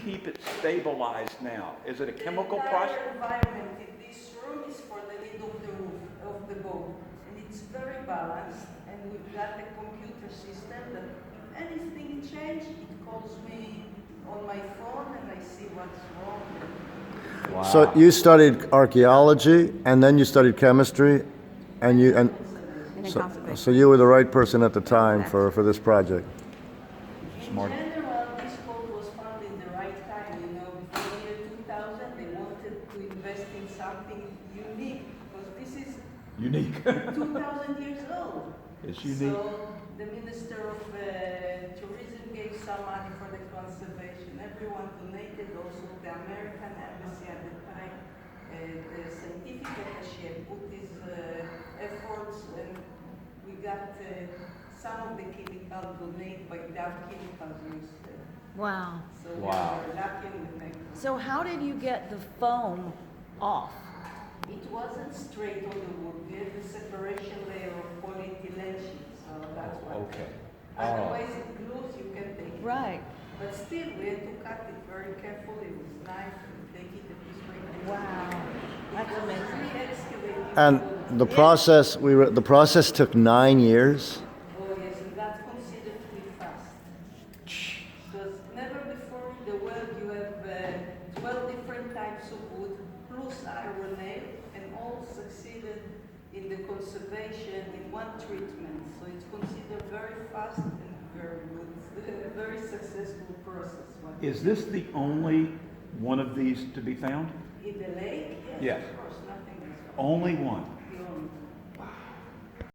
keep it stabilized now? Is it a chemical The process? entire environment in this room is for the lid of the roof of the boat, and it's very balanced. And we've got a computer system that if anything changes, it calls me on my phone, and I see what's wrong. Wow. So you studied archaeology, and then you studied chemistry, and And then so, conservation. so you were the right person at the time for this project. Smart. In general, this boat was found in the right time. Before the year 2000, they wanted to invest in something unique, because this is Unique. 2,000 years old. It's unique. So the Minister of Tourism gave some money for the conservation. Everyone donated, also the American Embassy at the time. The scientific attaché put his efforts, and we got some of the chemicals donated by Dow Chemicals. Wow. So Wow. we were lucky with that. So how did you get the foam off? It wasn't straight on the wood. We had the separation layer of polyethylene sheet, so that's what. Okay. Otherwise, it glues, you can take it. Right. But still, we had to cut it very carefully with knife and take it a piece by piece. Wow. That's amazing. Re-excavating And the process took 9 years. Oh yes, and that's considered to be fast. Because never before in the world you have 12 different types of wood plus iron nail, and all succeeded in the conservation in one treatment. So it's considered very fast and very good. A very successful process. Is this the only one of these to be found? In the lake? Yes. Of course, nothing else. Only one.